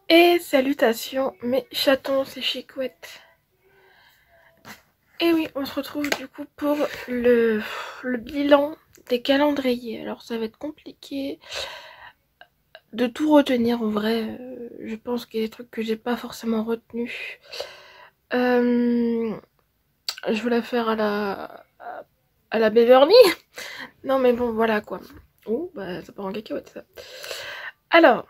Et salutations mes chatons, c'est Chicouette. Et oui, on se retrouve du coup pour le bilan des calendriers. Alors ça va être compliqué de tout retenir en vrai. Je pense qu'il y a des trucs que j'ai pas forcément retenus. Je vais la faire à la Beverly. Non mais bon, voilà quoi. Oh, bah ça part en cacahuète ça. Alors,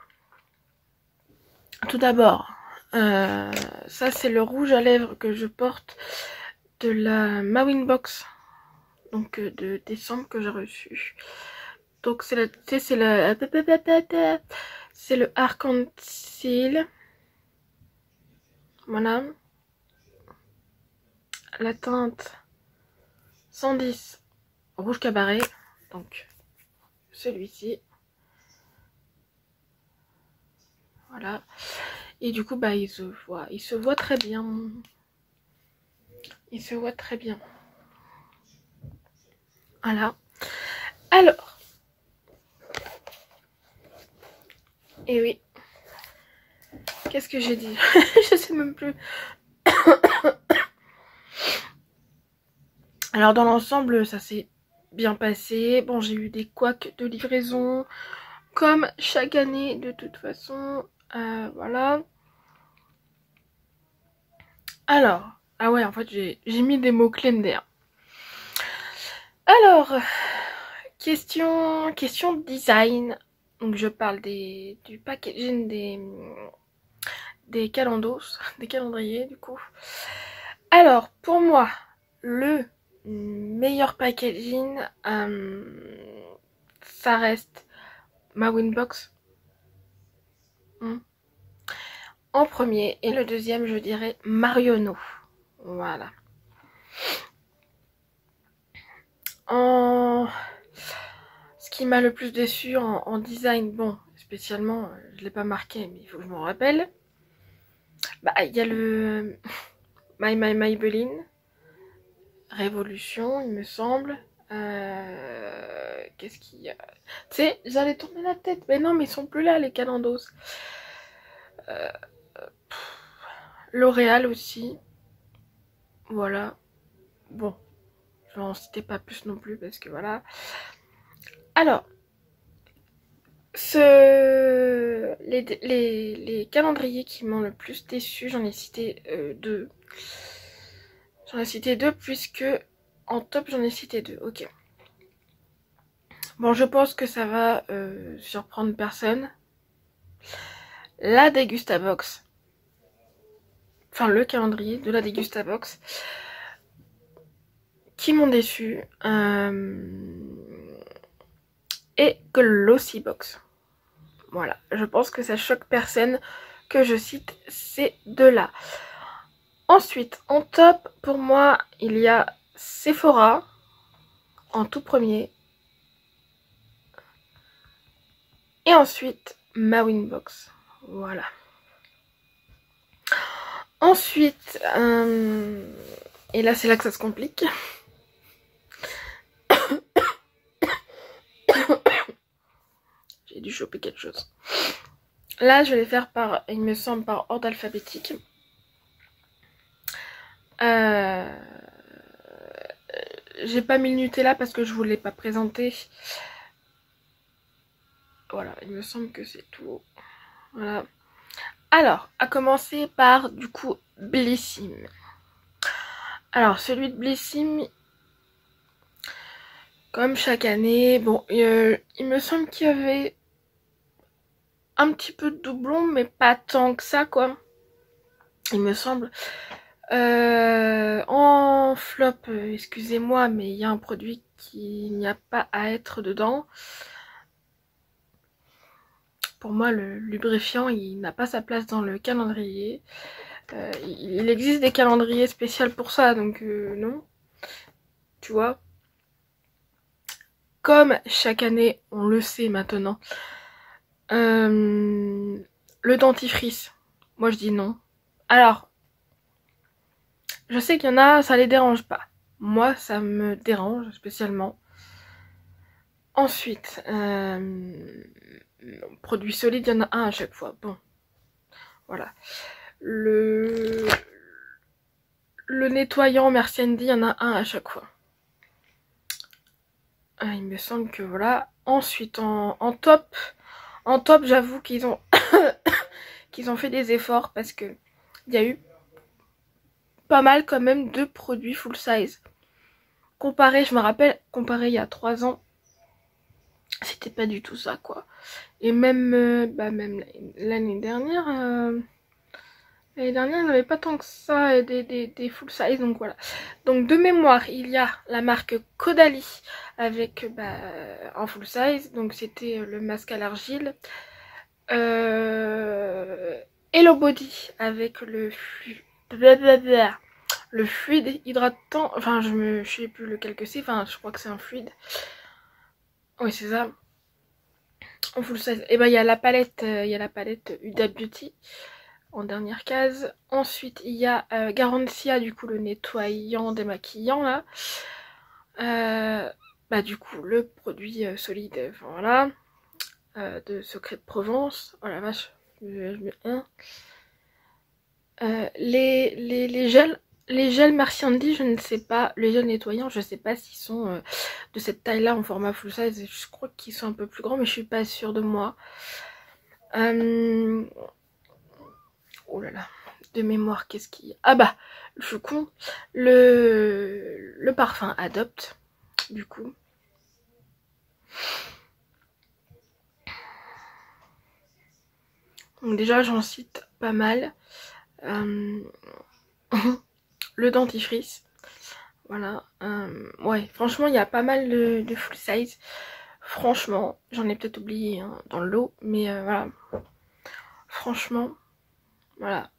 tout d'abord, ça c'est le rouge à lèvres que je porte de la Mawin Box, donc de décembre, que j'ai reçu. Donc c'est la, c'est le Arc-en-Ciel. Voilà. La teinte 110 rouge cabaret. Donc celui-ci. Voilà. Et du coup, bah il se voit très bien. Il se voit très bien. Voilà. Alors. Et oui. Qu'est-ce que j'ai dit? Je sais même plus. Alors dans l'ensemble, ça s'est bien passé. Bon, j'ai eu des couacs de livraison, comme chaque année de toute façon. Voilà. Alors, ah ouais, en fait, j'ai mis des mots-clés MDR. Alors, question design. Donc je parle du packaging des calendos, des calendriers du coup. Alors, pour moi, le meilleur packaging, ça reste ma Winbox en premier, et le deuxième, je dirais Marionneau. Voilà. Ce qui m'a le plus déçu en design, bon, spécialement, je l'ai pas marqué, mais il faut que je m'en rappelle. Bah, il y a le Maybelline Révolution, il me semble. Qu'est-ce qu'il y a? Tu sais, j'allais tourner la tête, mais non, mais ils sont plus là, les calendos. L'Oréal aussi. Voilà. Bon, je vais en citer pas plus non plus parce que voilà. Alors, les calendriers qui m'ont le plus déçu, j'en ai cité deux. J'en ai cité deux puisque en top j'en ai cité deux. Ok. Bon, je pense que ça va surprendre personne. La Degustabox. Enfin, le calendrier de la Degustabox. Qui m'ont déçu. Et Glossybox. Voilà. Je pense que ça choque personne que je cite ces deux-là. Ensuite, en top, pour moi, il y a Sephora en tout premier. Et ensuite, ma Winbox. Voilà. Ensuite, et là c'est là que ça se complique. J'ai dû choper quelque chose. Là, je vais les faire par, il me semble, par ordre alphabétique. J'ai pas mis le Nutella parce que je vous l'ai pas présenté. Voilà, il me semble que c'est tout. Voilà. Alors, à commencer par, du coup, Blissim. Alors, celui de Blissim, comme chaque année, bon, il me semble qu'il y avait un petit peu de doublon, mais pas tant que ça, quoi. Il me semble. En flop, excusez-moi, mais il y a un produit qui n'y a pas à être dedans. Pour moi, le lubrifiant, il n'a pas sa place dans le calendrier. Il existe des calendriers spéciaux pour ça, donc non. Tu vois. Comme chaque année, on le sait maintenant. Le dentifrice, moi je dis non. Alors, je sais qu'il y en a, ça les dérange pas. Moi, ça me dérange spécialement. Ensuite, produit solide, il y en a un à chaque fois. Bon, Voilà. Le nettoyant Merci Andy, il y en a un à chaque fois. Il me semble que voilà. Ensuite, en top, j'avoue qu'ils ont qu'ils ont fait des efforts parce que il y a eu pas mal quand même de produits full size. Comparé, je me rappelle, comparé il y a 3 ans, c'était pas du tout ça quoi. Et même, même l'année dernière, il n'y avait pas tant que ça des full size, donc voilà. Donc de mémoire, il y a la marque Caudalie avec en full size, donc c'était le masque à l'argile. Hello Body avec le fluide hydratant, enfin je sais plus lequel que c'est, enfin je crois que c'est un fluide. Oui c'est ça. En full size. Et il y a la palette, Huda Beauty en dernière case. Ensuite il y a Garancia, du coup le nettoyant démaquillant là. Du coup le produit solide, enfin, voilà. De Secret de Provence. Oh la vache, les gels. Les gels Merci Andy, je ne sais pas. Les gels nettoyants, je ne sais pas s'ils sont de cette taille-là en format full size. Je crois qu'ils sont un peu plus grands, mais je suis pas sûre de moi. Oh là là, de mémoire, qu'est-ce qu'il y a? Ah bah, je suis con. Le parfum Adopt, du coup. Donc déjà, j'en cite pas mal. Le dentifrice. Voilà. Ouais, franchement, il y a pas mal de full size. Franchement, j'en ai peut-être oublié hein, dans le lot, mais voilà. Franchement, voilà.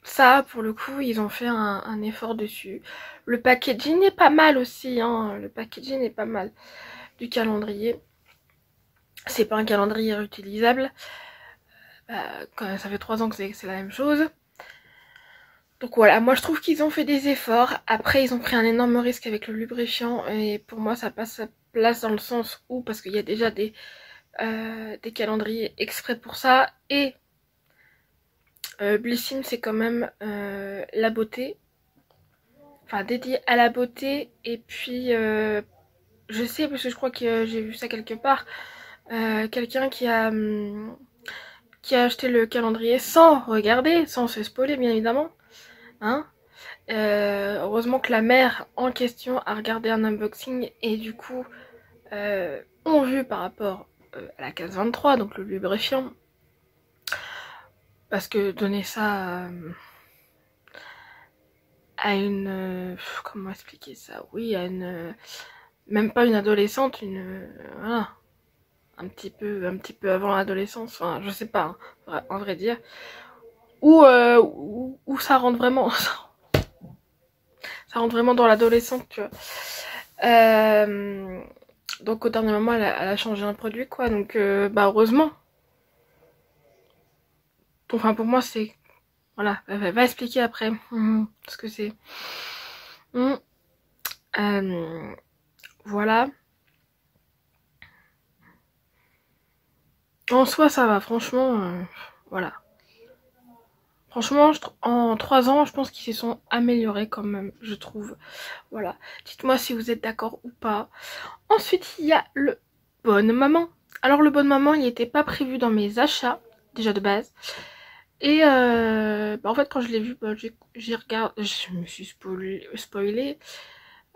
Ça, pour le coup, ils ont fait un effort dessus. Le packaging est pas mal aussi, hein. Le packaging est pas mal du calendrier. C'est pas un calendrier réutilisable. Quand ça fait 3 ans que c'est la même chose. Donc voilà, moi je trouve qu'ils ont fait des efforts. Après, ils ont pris un énorme risque avec le lubrifiant. Et pour moi, ça passe sa place dans le sens où, parce qu'il y a déjà des calendriers exprès pour ça. Et Blissim, c'est quand même la beauté. Enfin, dédié à la beauté. Et puis, je sais, parce que je crois que j'ai vu ça quelque part. Quelqu'un qui a acheté le calendrier sans regarder, sans se spoiler, bien évidemment. Hein, heureusement que la mère en question a regardé un unboxing et du coup ont vu par rapport à la case 23, donc le lubrifiant. Parce que donner ça à une... comment expliquer ça? Oui, à une... même pas une adolescente, voilà. Un petit peu avant l'adolescence, enfin je sais pas, hein, en vrai dire. Ou ça rentre vraiment... ça rentre vraiment dans l'adolescente, tu vois. Donc au dernier moment, elle a changé un produit, quoi. Donc, heureusement. Enfin, pour moi, c'est... Voilà, elle va expliquer après ce que c'est. Voilà. En soi, ça va, franchement. Voilà. Franchement, en 3 ans, je pense qu'ils se sont améliorés quand même, je trouve. Voilà. Dites-moi si vous êtes d'accord ou pas. Ensuite, il y a le Bonne Maman. Alors, le Bonne Maman, il n'était pas prévu dans mes achats, déjà de base. Et en fait, quand je l'ai vu, j'ai regardé, je me suis spoilée.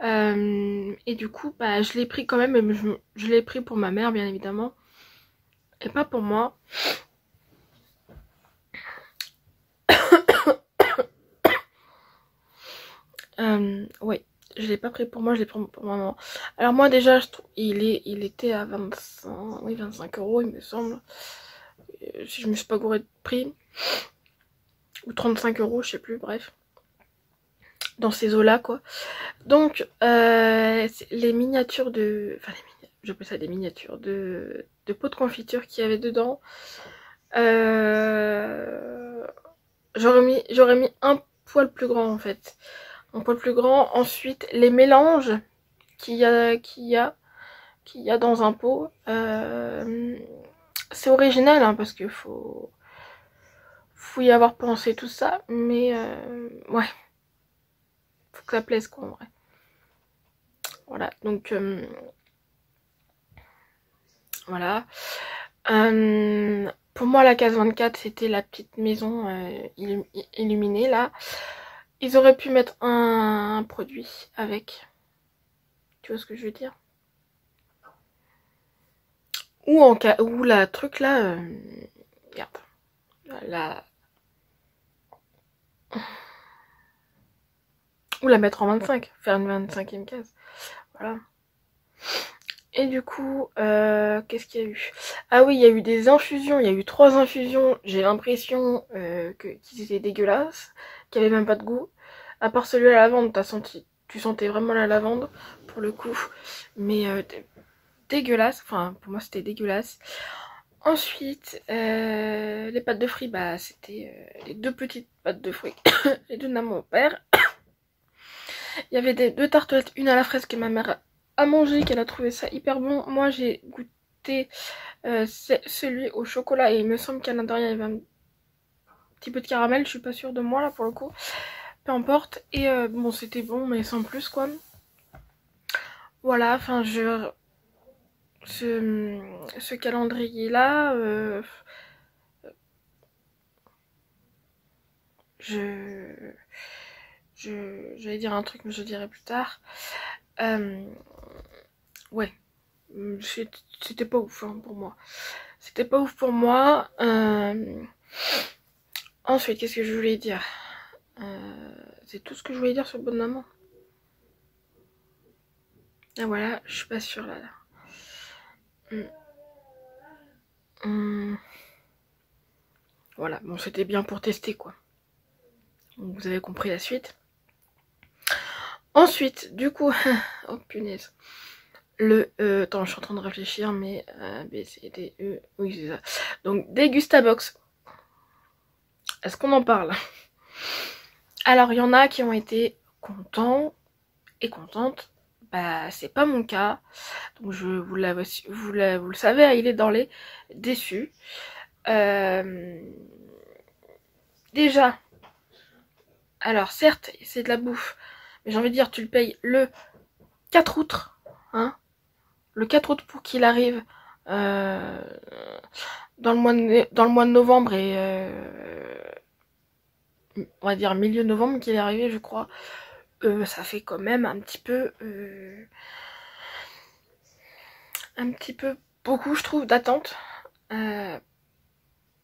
Et du coup, je l'ai pris quand même, mais je l'ai pris pour ma mère, bien évidemment. Et pas pour moi. Ouais, je l'ai pas pris pour moi, je l'ai pris pour maman. Alors moi déjà, je trouve, il était à 25 euros, il me semble. Si je me suis pas gourée de prix. Ou 35 euros, je sais plus, bref. Dans ces eaux-là, quoi. Donc, les miniatures de... Enfin, j'appelle ça des miniatures de pots de confiture qu'il y avait dedans. J'aurais mis un poil plus grand, en fait. Un poil plus grand. Ensuite, les mélanges qu'il y a dans un pot. C'est original, hein, parce que faut faut y avoir pensé tout ça, mais ouais, faut que ça plaise quoi en vrai. Voilà, donc voilà. Pour moi, la case 24, c'était la petite maison illuminée là. Ils auraient pu mettre un produit avec. Tu vois ce que je veux dire? Ou en cas, ou la truc là, merde, la, ou la mettre en 25, faire une 25e case. Voilà. Et du coup, qu'est-ce qu'il y a eu? Ah oui, il y a eu des infusions, il y a eu 3 infusions. J'ai l'impression qu'ils étaient dégueulasses, qu'il n'y avait même pas de goût. À part celui à la lavande, tu sentais vraiment la lavande, pour le coup. Mais dégueulasse, enfin pour moi c'était dégueulasse. Ensuite, les pâtes de fruits, bah c'était les 2 petites pâtes de fruits, les 2 de mon père. Il y avait 2 tartelettes, une à la fraise que ma mère a mangé, qu'elle a trouvé ça hyper bon. Moi j'ai goûté celui au chocolat et il me semble qu'à l'intérieur il y avait un petit peu de caramel, je suis pas sûre de moi là pour le coup. Peu importe. Et bon c'était bon mais sans plus quoi. Voilà, enfin ce calendrier là, j'allais dire un truc mais je le dirai plus tard. Ouais, c'était pas ouf hein, pour moi. C'était pas ouf pour moi. Ensuite, qu'est-ce que je voulais dire? C'est tout ce que je voulais dire sur Bonne Maman. Ah voilà, je suis pas sûre là. Voilà, bon c'était bien pour tester quoi. Donc, vous avez compris la suite. Ensuite, du coup, oh punaise. Attends, je suis en train de réfléchir, mais B, C, D, E, oui c'est ça. Donc, Dégustabox. Est-ce qu'on en parle? Alors, il y en a qui ont été contents et contentes. Bah, c'est pas mon cas. Donc, vous le savez, il est dans les déçus. Déjà, alors certes, c'est de la bouffe, mais j'ai envie de dire, tu le payes le 4 août, hein, le 4 août pour qu'il arrive dans le mois de novembre et on va dire milieu novembre qu'il est arrivé je crois. Ça fait quand même un petit peu beaucoup je trouve d'attente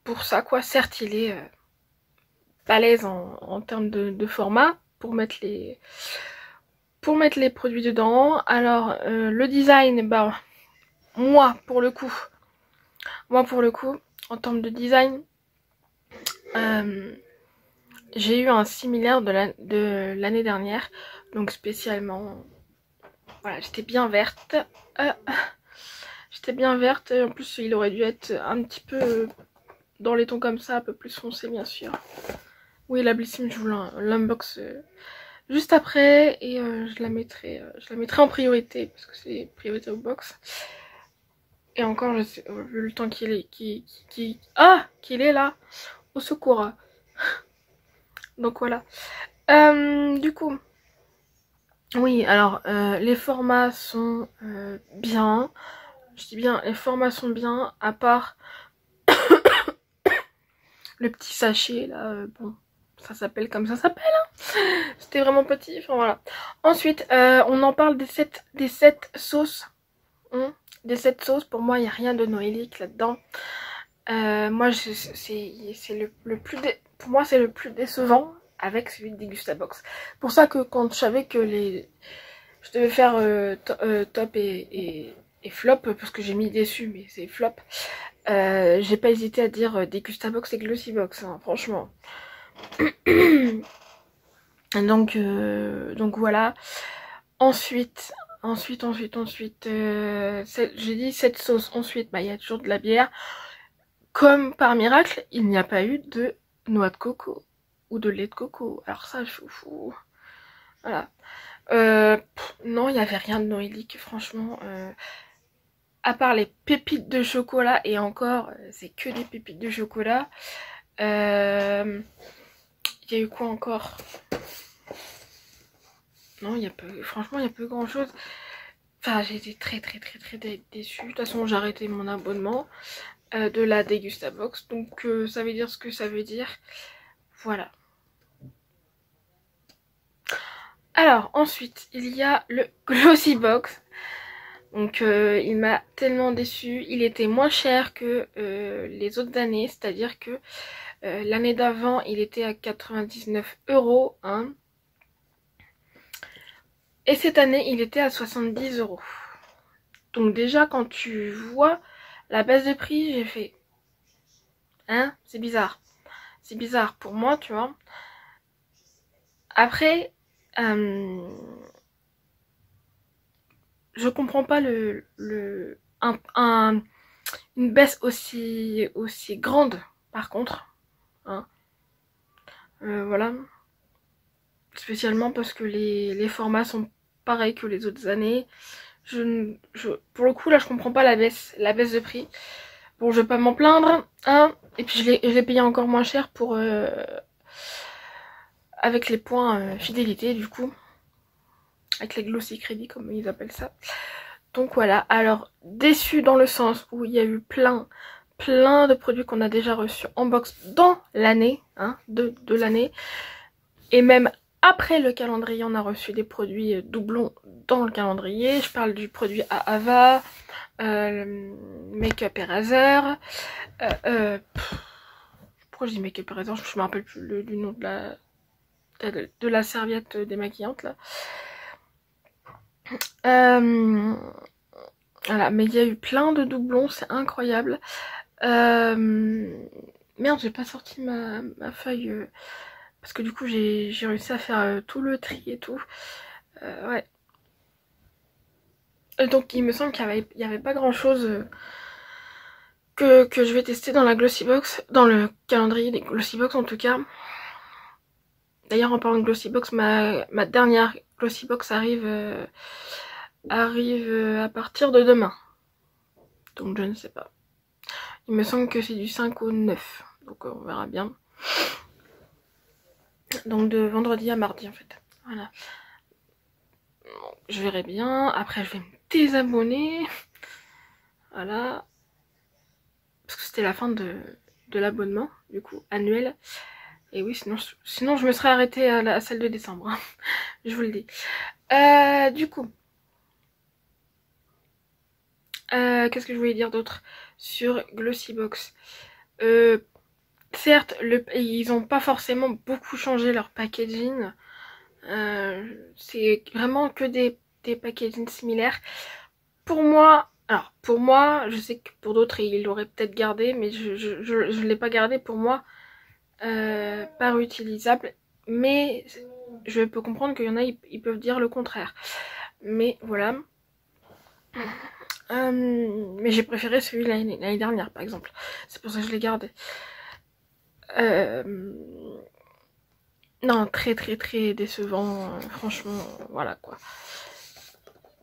pour ça quoi. Certes il est balèze en termes de format pour mettre les produits dedans. Alors le design, bah moi pour le coup en termes de design, j'ai eu un similaire de l'année dernière, donc spécialement, voilà, j'étais bien verte. J'étais bien verte, en plus il aurait dû être un petit peu dans les tons comme ça, un peu plus foncé bien sûr. Oui, la Blissim, je vous l'unbox juste après et je la mettrai en priorité parce que c'est priorité au box. Et encore, je sais, vu le temps qu'il est, qu'il est là, au secours. Donc voilà. Du coup, oui, alors les formats sont bien. Je dis bien, les formats sont bien, à part le petit sachet là. Bon, ça s'appelle comme ça s'appelle. Hein. C'était vraiment petit. Enfin voilà. Ensuite, on en parle des 7 sauces. Des 7 sauces, pour moi, il n'y a rien de noélique là-dedans. Moi, c'est le plus pour moi, c'est le plus décevant avec celui de Dégustabox. Pour ça que quand je savais que je devais faire top et flop, parce que j'ai mis déçu, mais c'est flop, j'ai pas hésité à dire Dégustabox et Glossybox, hein, franchement. Donc voilà. Ensuite, j'ai dit cette sauce. Ensuite, bah il y a toujours de la bière. Comme par miracle, il n'y a pas eu de noix de coco ou de lait de coco. Alors ça, voilà. Non, il n'y avait rien de noélique, franchement. À part les pépites de chocolat, et encore, c'est que des pépites de chocolat. Il y a eu quoi encore? Non, il y a pas, franchement, il n'y a pas grand chose. Enfin, j'ai été très déçue. De toute façon, j'ai arrêté mon abonnement de la Degustabox. Donc, ça veut dire ce que ça veut dire. Voilà. Alors, ensuite, il y a le Glossybox. Donc, il m'a tellement déçue. Il était moins cher que les autres années. C'est-à-dire que l'année d'avant, il était à 99 €. Hein. Et cette année, il était à 70 €. Donc déjà, quand tu vois la baisse de prix, j'ai fait... Hein? C'est bizarre. C'est bizarre pour moi, tu vois. Après, je comprends pas une baisse aussi grande, par contre. Hein. Voilà. Spécialement parce que les formats sont pareils que les autres années. Pour le coup, là, je comprends pas la baisse de prix. Bon, je vais pas m'en plaindre, hein. Et puis, je l'ai payé encore moins cher pour... avec les points fidélité, du coup. Avec les glossy crédits, comme ils appellent ça. Donc voilà, alors déçu dans le sens où il y a eu plein de produits qu'on a déjà reçus en box dans l'année, hein, de l'année. Et même après le calendrier, on a reçu des produits doublons dans le calendrier. Je parle du produit Ava, Make-up Eraser. Pourquoi je dis Make-up Eraser? Je me rappelle plus du nom de la serviette démaquillante là. Voilà, mais il y a eu plein de doublons, c'est incroyable. Merde, j'ai pas sorti ma feuille parce que du coup j'ai réussi à faire tout le tri et tout. Ouais. Donc il me semble qu'il y avait pas grand chose que je vais tester dans la Glossybox, dans le calendrier des Glossybox en tout cas. D'ailleurs en parlant de Glossybox, ma dernière Glossybox arrive à partir de demain. Donc je ne sais pas. Il me semble que c'est du 5 au 9. Donc on verra bien. Donc de vendredi à mardi en fait. Voilà. Je verrai bien. Après je vais me désabonner. Voilà. Parce que c'était la fin de l'abonnement, du coup, annuel. Et oui, sinon je me serais arrêtée à celle de décembre. Hein. Je vous le dis. Du coup. Qu'est-ce que je voulais dire d'autre sur Glossybox? Certes, ils n'ont pas forcément beaucoup changé leur packaging. C'est vraiment que des packaging similaires. Pour moi, je sais que pour d'autres ils l'auraient peut-être gardé, mais je l'ai pas gardé pour moi. Pas réutilisable. Mais je peux comprendre qu'il y en a, ils peuvent dire le contraire. Mais voilà. Mais j'ai préféré celui l'année dernière par exemple. C'est pour ça que je l'ai gardé. Non, très décevant. Franchement, voilà quoi.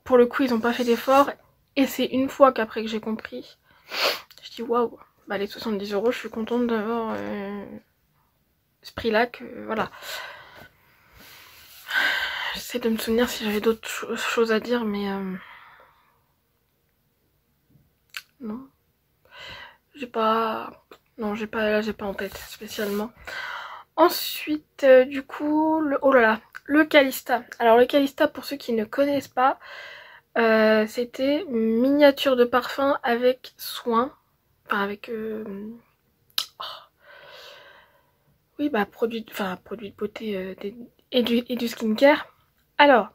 Pour le coup, ils ont pas fait d'effort. Et c'est une fois qu'après que j'ai compris, je dis waouh, bah les 70 €, je suis contente d'avoir ce prix-là. Voilà. J'essaie de me souvenir si j'avais d'autres choses à dire, mais non. J'ai pas en tête spécialement. Ensuite, du coup, oh là là, le Calista. Alors le Calista, pour ceux qui ne connaissent pas, c'était miniature de parfum avec soin. Enfin avec... oui, bah produit de beauté et du skincare. Alors,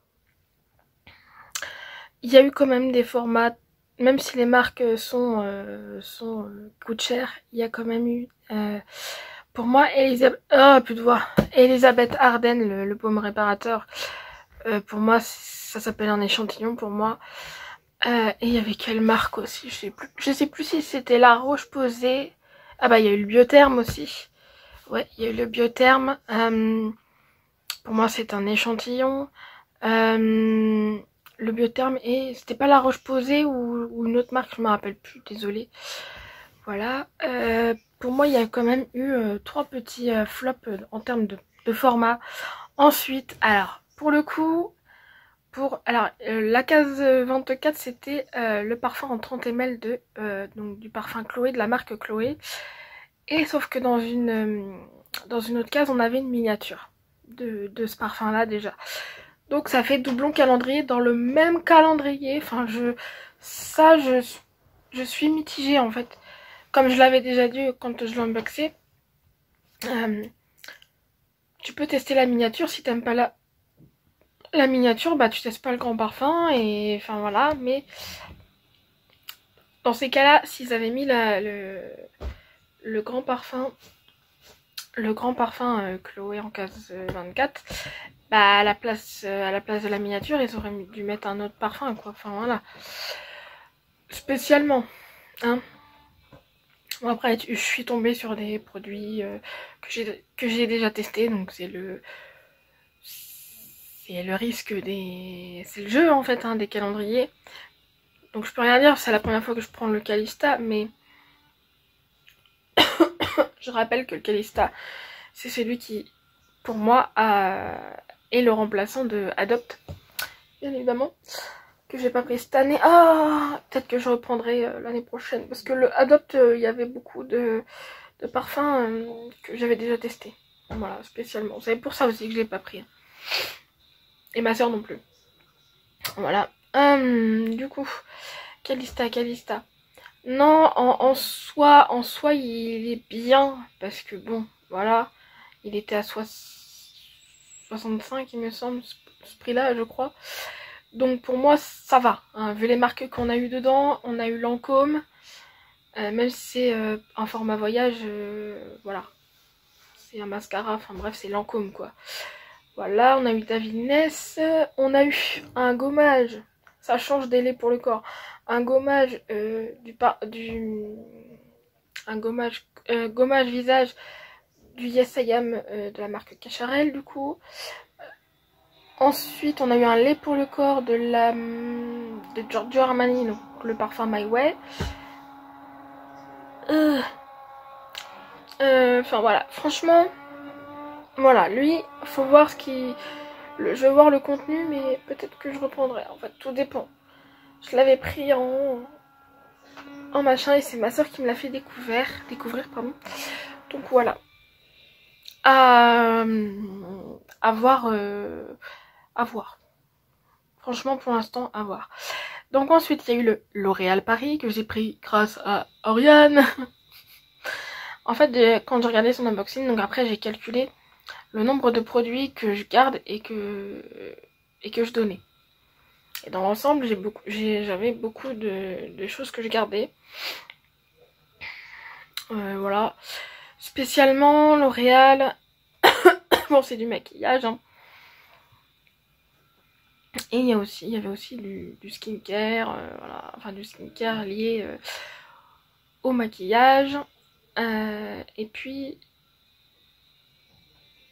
il y a eu quand même des formats, même si les marques coûtent cher, il y a quand même eu... pour moi, Elisabeth Arden, le baume réparateur, pour moi, ça s'appelle un échantillon pour moi. Et il y avait quelle marque aussi, je sais plus si c'était La Roche-Posay. Ah bah il y a eu le Biotherme aussi. Ouais, il y a eu le Biotherme. Pour moi c'est un échantillon. Le Biotherme, et c'était pas La Roche-Posay ou une autre marque, je me rappelle plus, désolée. Voilà. pour moi il y a quand même eu 3 petits flops en termes de format. Ensuite, alors pour le coup, la case 24 c'était le parfum en 30 ml donc du parfum Chloé, de la marque Chloé. Et sauf que dans une autre case on avait une miniature de ce parfum là déjà. Donc ça fait doublon calendrier dans le même calendrier. Enfin je suis mitigée en fait. Comme je l'avais déjà dit quand je l'ai unboxé, tu peux tester la miniature. Si t'aimes pas la miniature, bah tu testes pas le grand parfum. Et enfin voilà, mais dans ces cas-là, s'ils avaient mis le grand parfum, Chloé en case 24, bah à la place de la miniature, ils auraient dû mettre un autre parfum quoi. Enfin voilà. Spécialement, hein. Bon, après, je suis tombée sur des produits que j'ai déjà testés, donc c'est le risque des... C'est le jeu en fait, hein, des calendriers. Donc je peux rien dire, c'est la première fois que je prends le Calista, mais je rappelle que le Calista, c'est celui qui, pour moi, est le remplaçant de Adopt, bien évidemment, que j'ai pas pris cette année. Ah, peut-être que je reprendrai l'année prochaine, parce que le Adopt, il y avait beaucoup de parfums que j'avais déjà testé. Voilà, spécialement. C'est pour ça aussi que je l'ai pas pris. Et ma soeur non plus. Voilà. Du coup, Calista. Non, en soi, il est bien. Parce que bon, voilà. Il était à 65, il me semble, ce prix-là, je crois. Donc pour moi, ça va. Hein. Vu les marques qu'on a eu dedans, on a eu Lancôme. Même si c'est un format voyage, voilà. C'est un mascara, enfin bref, c'est Lancôme quoi. Voilà, on a eu David Ness, on a eu un gommage, ça change des laits pour le corps, un gommage gommage visage du Yes I Am de la marque Cacharel du coup. Ensuite, on a eu un lait pour le corps de Giorgio Armani, donc le parfum My Way. Enfin voilà, franchement, voilà, lui, faut voir je vais voir le contenu, mais peut-être que je reprendrai. En fait, tout dépend. Je l'avais pris en machin et c'est ma soeur qui me l'a fait découvrir, pardon. Donc voilà. À voir. À voir. Franchement, pour l'instant, à voir. Donc ensuite, il y a eu le L'Oréal Paris que j'ai pris grâce à Oriane. En fait, quand j'ai regardé son unboxing, donc après j'ai calculé le nombre de produits que je garde et que je donnais. Et dans l'ensemble, j'avais beaucoup de choses que je gardais. Voilà. Spécialement L'Oréal. Bon, c'est du maquillage. Hein. Et il y avait aussi du skincare. Voilà. Enfin, du skincare lié au maquillage. Et puis...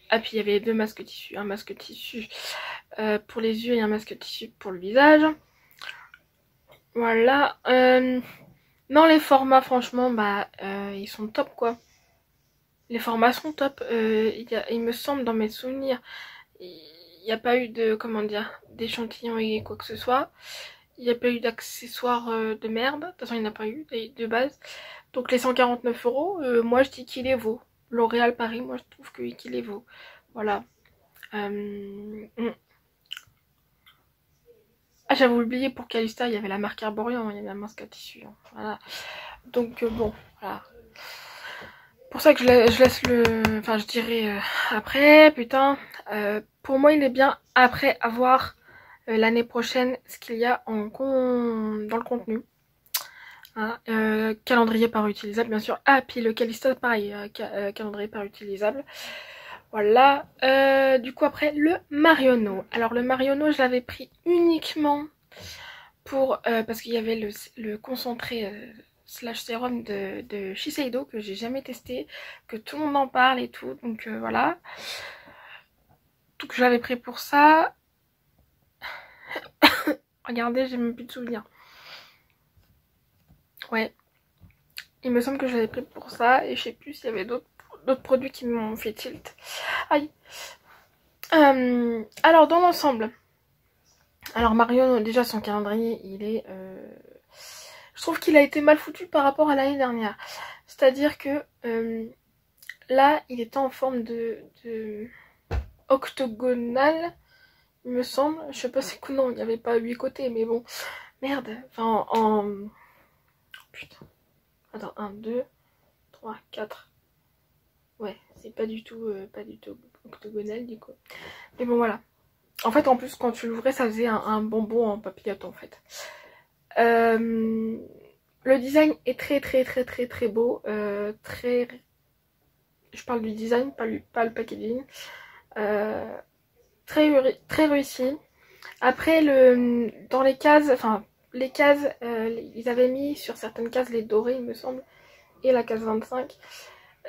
Ah, puis il y avait 2 masques tissus. Un masque tissu pour les yeux et un masque tissu pour le visage. Voilà. Non, les formats, franchement, bah, ils sont top, quoi. Les formats sont top. Il me semble, dans mes souvenirs, il n'y a pas eu comment dire, d'échantillons et quoi que ce soit. Il n'y a pas eu d'accessoires de merde. De toute façon, il n'y en a pas eu de base. Donc, les 149 €, moi, je dis qu'il les vaut. L'Oréal Paris, moi, je trouve qu'il les vaut. Voilà. Ah, j'avais oublié pour Calista, il y avait la marque Arborian, il y avait la masque à tissu. Hein. Voilà. Donc, bon, voilà. Pour ça que je laisse enfin, je dirais après, putain. Pour moi, il est bien après avoir l'année prochaine ce qu'il y a dans le contenu. Hein, calendrier par utilisable, bien sûr. Ah, puis le Calista, pareil, calendrier par utilisable. Voilà. Du coup, après, le Marionneau. Alors, le Marionneau, je l'avais pris uniquement pour... parce qu'il y avait le concentré slash sérum de Shiseido que j'ai jamais testé, que tout le monde en parle et tout. Donc, voilà. Donc, je l'avais pris pour ça. Regardez, j'ai même plus de souvenirs. Ouais. Il me semble que je l'avais pris pour ça et je sais plus s'il y avait d'autres produits qui m'ont fait tilt. Aïe. Alors dans l'ensemble, alors Mario, déjà son calendrier, il est... je trouve qu'il a été mal foutu par rapport à l'année dernière. C'est-à-dire que là, il était en forme de octogonale, il me semble. Je sais pas c'est quoi, non, il n'y avait pas 8 côtés, mais bon. Merde. Enfin, putain. Attends, 1, 2, 3, 4. Ouais, c'est pas du tout octogonal du coup. Mais bon, voilà. En fait, en plus, quand tu l'ouvrais, ça faisait un bonbon en papillote, en fait. Le design est très beau. Très... Je parle du design, pas le packaging. Très réussi. Après, dans les cases, enfin, les cases, ils avaient mis sur certaines cases les dorés, il me semble, et la case 25.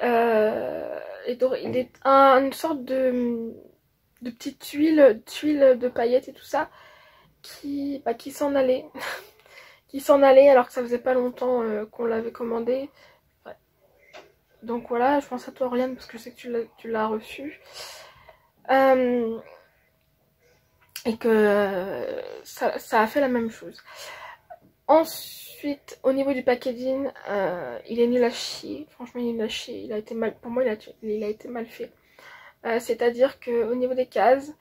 Les dorés, il est une sorte de petites tuiles de paillettes et tout ça, qui s'en allaient. Qui s'en allaient alors que ça faisait pas longtemps qu'on l'avait commandé. Ouais. Donc voilà, je pense à toi Oriane parce que je sais que tu l'as reçu. Et que ça a fait la même chose. Ensuite, au niveau du packaging, il est nul à chier. Franchement, il est nul à chier. Il a été mal, pour moi, il a été mal fait. C'est-à-dire qu'au niveau des cases,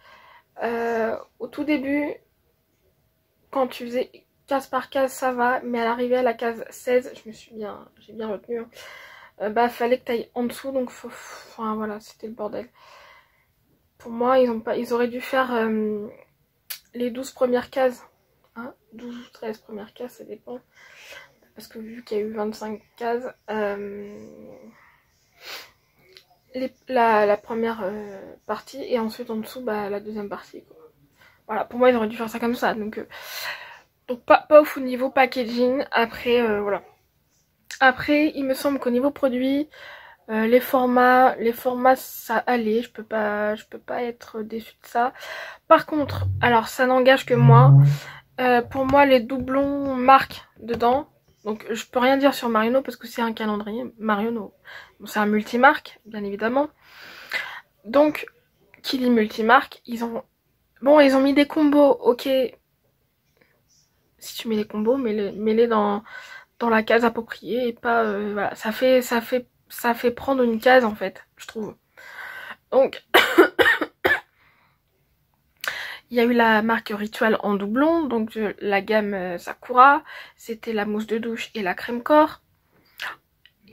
au tout début, quand tu faisais case par case, ça va. Mais à l'arrivée à la case 16, j'ai bien retenu. Bah, fallait que tu ailles en dessous. Donc, enfin, voilà, c'était le bordel. Pour moi, ils auraient dû faire les 12 premières cases. Hein, 12 ou 13 premières cases, ça dépend. Parce que vu qu'il y a eu 25 cases, la première partie et ensuite en dessous bah, la deuxième partie. Quoi. Voilà, pour moi ils auraient dû faire ça comme ça. Donc pas au niveau packaging. Après, voilà. Après, il me semble qu'au niveau produit, les formats ça allait. Je peux pas être déçue de ça. Par contre, alors ça n'engage que moi. Pour moi, les doublons marquent dedans. Donc, je peux rien dire sur Marionneau parce que c'est un calendrier. Marionneau, bon, c'est un multimarque, bien évidemment. Donc, qui dit multimarque, ils ont mis des combos, ok. Si tu mets des combos, mets-les dans la case appropriée et pas, voilà. Ça fait prendre une case, en fait, je trouve. Donc, il y a eu la marque Ritual en doublon, donc la gamme Sakura, c'était la mousse de douche et la crème corps.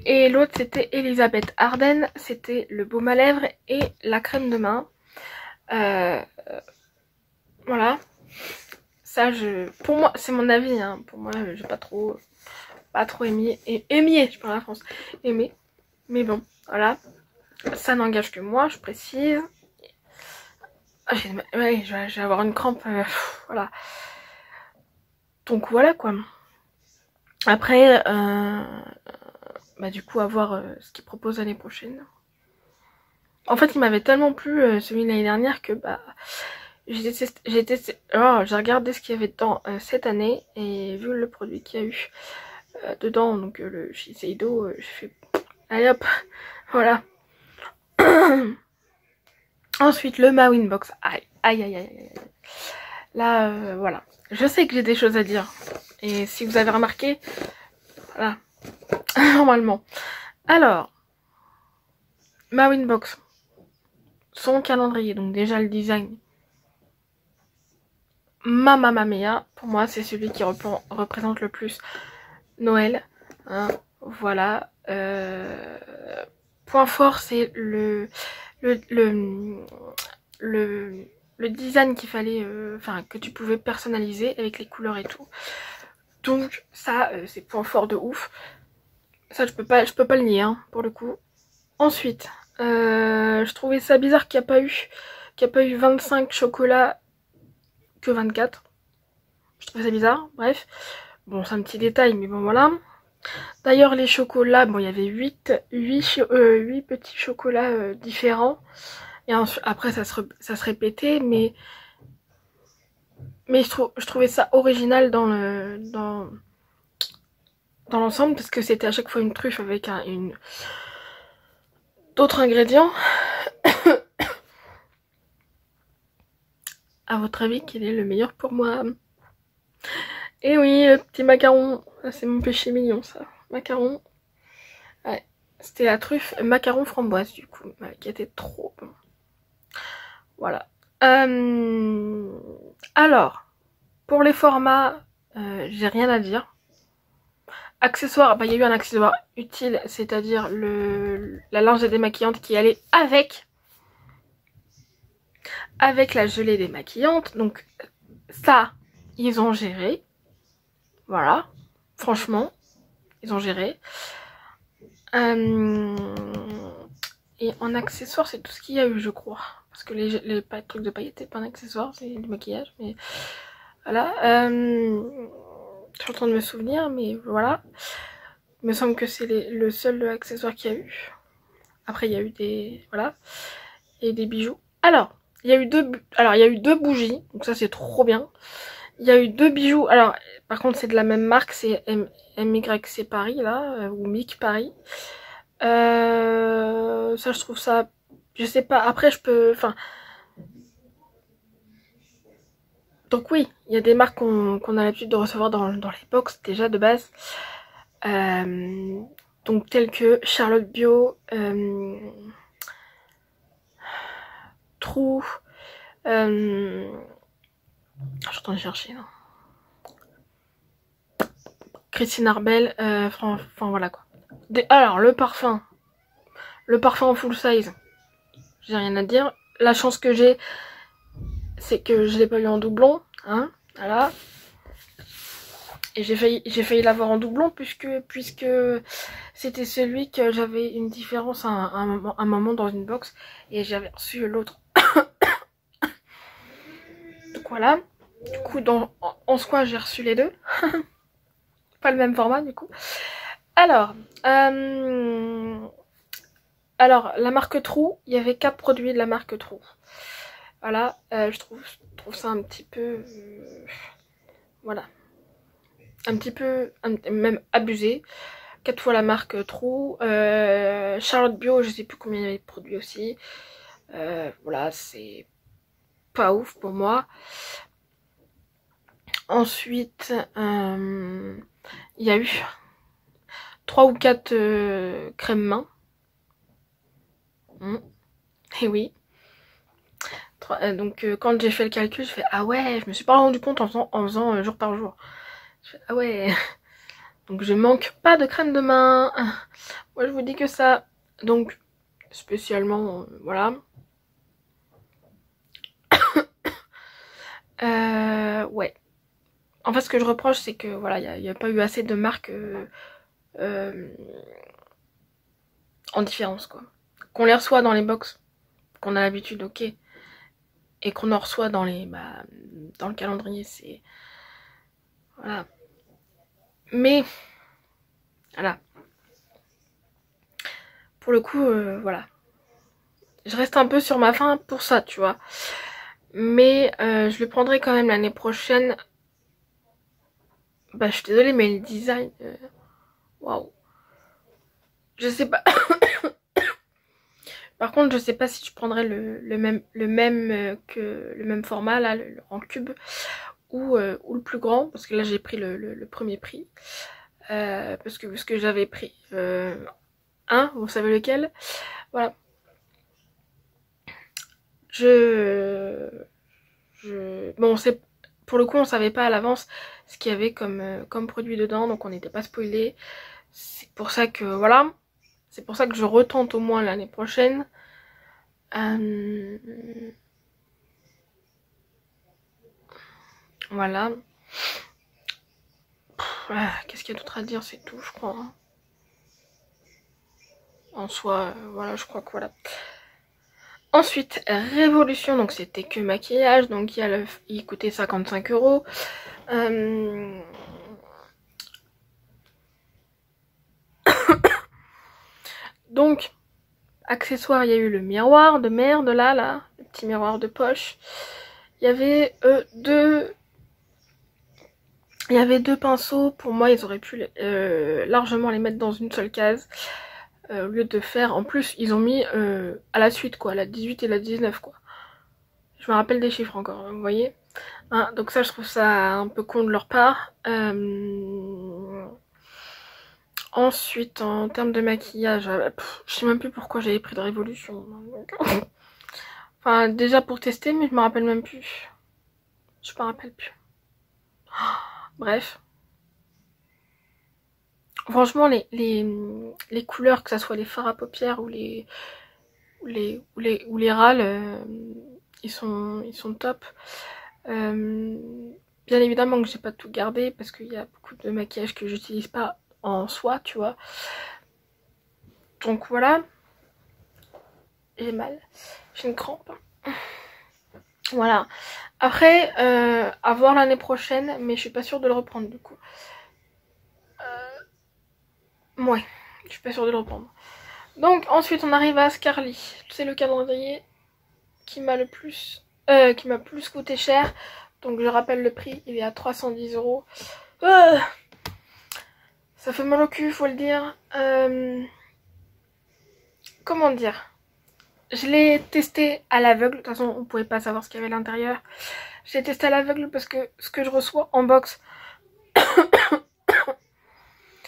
Et l'autre c'était Elisabeth Arden, c'était le baume à lèvres et la crème de main. Voilà. Ça, pour moi, c'est mon avis, hein. Pour moi, j'ai pas trop aimé. Je parle à la France. Aimé. Mais bon, voilà. Ça n'engage que moi, je précise. Ouais, je vais avoir une crampe. Voilà. Donc voilà quoi. Après, bah du coup, à voir ce qu'ils proposent l'année prochaine. En fait, il m'avait tellement plu celui de l'année dernière que bah j'ai regardé ce qu'il y avait dedans cette année et vu le produit qu'il y a eu dedans, donc le Shiseido, j'ai fait allez hop, voilà. Ensuite, le Mawin Box. Aïe. Là, voilà. Je sais que j'ai des choses à dire. Et si vous avez remarqué, voilà. Normalement. Alors, Mawin Box. Son calendrier. Donc déjà le design. Mamma mia. Pour moi, c'est celui qui représente le plus Noël. Hein, voilà. Point fort, c'est le design qu'il fallait, enfin que tu pouvais personnaliser avec les couleurs et tout. Donc ça, c'est point fort de ouf. Ça, je peux pas le nier, hein, pour le coup. Ensuite, je trouvais ça bizarre qu'il n'y a pas eu 25 chocolats que 24. Je trouvais ça bizarre, bref. Bon, c'est un petit détail, mais bon, voilà. D'ailleurs, les chocolats, bon, il y avait 8 petits chocolats différents. Et après, ça se répétait, mais je trouvais ça original dans dans l'ensemble parce que c'était à chaque fois une truffe avec d'autres ingrédients. À votre avis, quel est le meilleur pour moi? Et oui, le petit macaron, c'est mon péché mignon ça. Macaron. Ouais, c'était la truffe macaron framboise du coup, qui était trop bon. Voilà. Alors, pour les formats, j'ai rien à dire. Accessoires, bah il y a eu un accessoire utile, c'est-à-dire la lingette démaquillante qui allait avec la gelée démaquillante. Donc ça, ils ont géré. Voilà, franchement, ils ont géré. Et en accessoire, c'est tout ce qu'il y a eu, je crois. Parce que les trucs de paillettes, c'est pas un accessoire, c'est du maquillage. Mais voilà. Je suis en train de me souvenir, mais voilà. Il me semble que c'est le seul accessoire qu'il y a eu. Après, il y a eu des... Voilà. Et des bijoux. Alors, il y a eu deux bougies. Donc ça, c'est trop bien. Il y a eu 2 bijoux. Alors, par contre, c'est de la même marque. C'est MYC Paris, là. Ou MIC Paris. Ça, je trouve ça... Je sais pas. Après, je peux... Enfin... Donc oui, il y a des marques qu'on a l'habitude de recevoir dans les box, déjà, de base. Donc, telles que Charlotte Bio... Trou... je suis en train de chercher, non. Christine Arbel, enfin voilà quoi. Alors le parfum en full size, j'ai rien à dire. La chance que j'ai, c'est que je l'ai pas eu en doublon, hein, voilà. Et j'ai failli l'avoir en doublon puisque c'était celui que j'avais une différence à un moment dans une box et j'avais reçu l'autre. Donc voilà. Du coup en soi j'ai reçu les deux. Pas le même format du coup. Alors, la marque Trou, il y avait 4 produits de la marque Trou. Voilà, je trouve ça un petit peu... voilà. Un petit peu, même abusé. 4 fois la marque Trou. Charlotte Bio, je sais plus combien il y avait de produits aussi. Voilà, c'est pas ouf pour moi. Ensuite, il y a eu 3 ou 4 crèmes main. Et oui. Donc quand j'ai fait le calcul, je fais ah ouais, je me suis pas rendu compte en faisant jour par jour. Je fais ah ouais. Donc je manque pas de crème de main. Moi je vous dis que ça. Donc spécialement voilà. Ouais. En fait ce que je reproche c'est que voilà, il n'y a pas eu assez de marques en différence quoi. Qu'on les reçoit dans les box, qu'on a l'habitude, ok. Et qu'on en reçoit dans dans le calendrier, c'est... Voilà. Mais, voilà. Pour le coup, voilà. Je reste un peu sur ma faim pour ça, tu vois. Mais je le prendrai quand même l'année prochaine. Bah, je suis désolée, mais le design... Waouh. Je sais pas. Par contre, je sais pas si je prendrais le même format, là, en cube. Ou le plus grand, parce que là j'ai pris le premier prix. Parce que j'avais pris vous savez lequel. Voilà. Bon, pour le coup on savait pas à l'avance ce qu'il y avait comme produit dedans, donc on n'était pas spoilé. C'est pour ça que voilà, c'est pour ça que je retente au moins l'année prochaine. Voilà. Qu'est-ce qu'il y a d'autre à dire, c'est tout je crois. En soi, voilà, je crois que voilà. Ensuite, Révolution, donc c'était que maquillage, donc il coûtait 55 €. Donc, accessoires, il y a eu le miroir de merde, là, le petit miroir de poche. Il y avait Il y avait 2 pinceaux, pour moi ils auraient pu largement les mettre dans une seule case. Au lieu de faire, en plus ils ont mis à la suite quoi, la 18 et la 19 quoi. Je me rappelle des chiffres encore, vous voyez. Hein, donc ça je trouve ça un peu con de leur part. Ensuite en termes de maquillage, je sais même plus pourquoi j'avais pris de Révolution. Enfin déjà pour tester mais je me rappelle même plus. Je me rappelle plus. Bref. Franchement les couleurs, que ça soit les fards à paupières ou les râles, ils sont top. Bien évidemment que j'ai pas tout gardé parce qu'il y a beaucoup de maquillage que j'utilise pas en soi, tu vois. Donc voilà. J'ai mal. J'ai une crampe. Voilà. Après, à voir l'année prochaine, mais je suis pas sûre de le reprendre du coup. Ouais, je suis pas sûre de le reprendre. Donc ensuite on arrive à Scarly. C'est le calendrier qui m'a le plus coûté cher. Donc je rappelle le prix, il est à 310 €. Ça fait mal au cul, faut le dire. Comment dire? Je l'ai testé à l'aveugle. De toute façon, on pouvait pas savoir ce qu'il y avait à l'intérieur. Je l'ai testé à l'aveugle parce que ce que je reçois en box.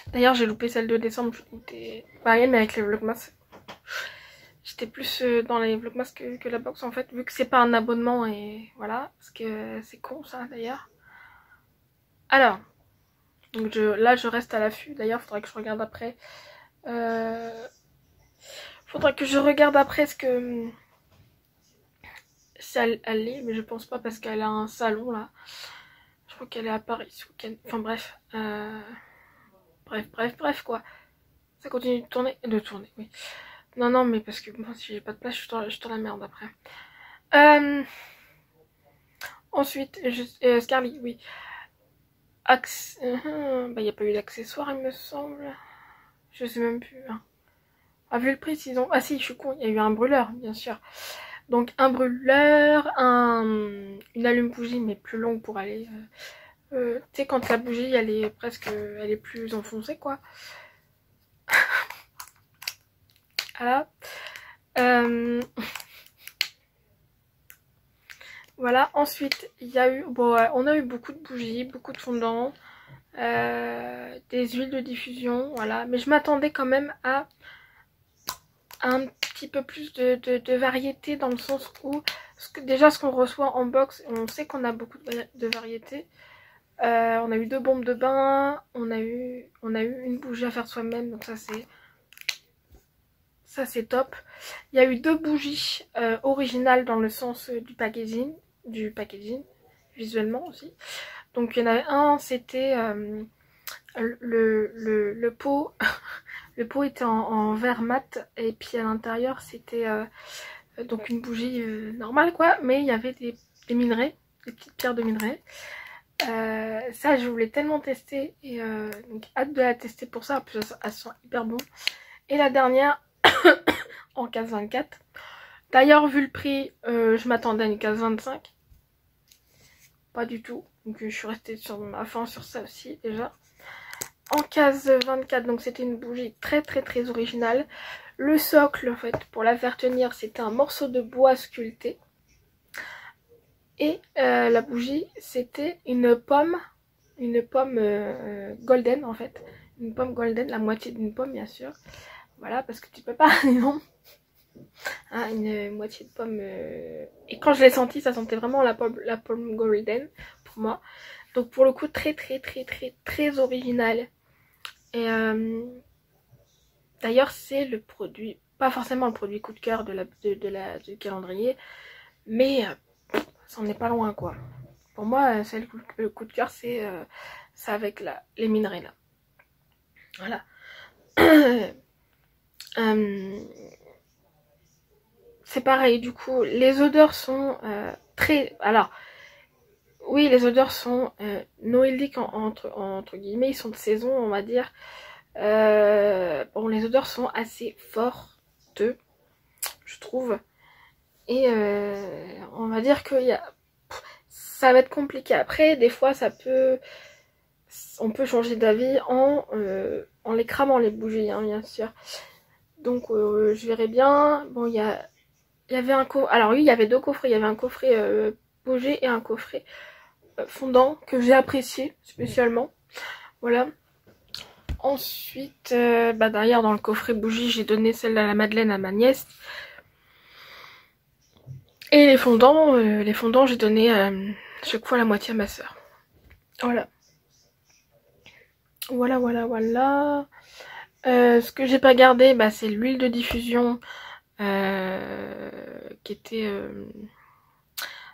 D'ailleurs, j'ai loupé celle de décembre. J'étais pareil, mais avec les vlogmas. J'étais plus dans les vlogmas que la box en fait, vu que c'est pas un abonnement et voilà. Parce que c'est con ça d'ailleurs. Alors, donc là je reste à l'affût. D'ailleurs, faudra que je regarde après. Faudra que je regarde après ce que si elle est, mais je pense pas parce qu'elle a un salon là. Je crois qu'elle est à Paris ce week-end. Enfin bref. Bref quoi. Ça continue de tourner. Oui. Non, mais parce que moi si j'ai pas de place, je suis dans la merde après. Ensuite, Scarly, oui. Bah y a pas eu d'accessoires il me semble. Je sais même plus. Hein. Ah, vu le prix, ils ont... Ah si, je suis con, il y a eu un brûleur, bien sûr. Donc un brûleur, une allume-bougie, mais plus longue pour aller... tu sais, quand la bougie, elle est plus enfoncée, quoi. Voilà. Voilà, ensuite, il y a eu... Bon, on a eu beaucoup de bougies, beaucoup de fondants, des huiles de diffusion, voilà. Mais je m'attendais quand même à un petit peu plus de variété dans le sens où déjà ce qu'on reçoit en box, on sait qu'on a beaucoup de variété. On a eu 2 bombes de bain, on a eu une bougie à faire soi-même, donc ça c'est top. Il y a eu 2 bougies originales dans le sens du packaging visuellement aussi. Donc il y en avait un, c'était le pot. Le pot était en verre mat et puis à l'intérieur c'était donc une bougie normale quoi, mais il y avait des minerais, des petites pierres de minerais. Ça je voulais tellement tester et donc hâte de la tester pour ça, en plus elle sent hyper bon. Et la dernière en case 24. D'ailleurs vu le prix je m'attendais à une case 25. Pas du tout, donc je suis restée sur ma faim sur ça aussi déjà. En case 24, donc c'était une bougie très originale. Le socle, en fait, pour la faire tenir, c'était un morceau de bois sculpté. Et la bougie, c'était une pomme golden, en fait. Une pomme golden, la moitié d'une pomme, bien sûr. Voilà, parce que tu peux pas, non. Hein, une moitié de pomme. Et quand je l'ai senti, ça sentait vraiment la pomme golden, pour moi. Donc pour le coup, très original. Et d'ailleurs c'est le produit, pas forcément le produit coup de cœur du calendrier, mais ça en est pas loin quoi. Pour moi c'est le coup de cœur, c'est avec les minerais là. Voilà. C'est pareil du coup, les odeurs sont très... Alors, oui les odeurs sont noéliques entre guillemets, ils sont de saison on va dire. Bon, les odeurs sont assez fortes, je trouve. Et on va dire que ça va être compliqué. Après, des fois, ça peut on peut changer d'avis en les cramant les bougies, hein, bien sûr. Donc je verrai bien. Bon, il y avait un coffret. Alors oui, il y avait deux coffrets. Il y avait un coffret bougie et un coffret fondant que j'ai apprécié spécialement. Voilà. Ensuite, derrière dans le coffret bougie, j'ai donné celle à la Madeleine à ma nièce. Et les fondants, j'ai donné chaque fois la moitié à ma soeur. Voilà. Voilà. Ce que j'ai pas gardé, c'est l'huile de diffusion qui était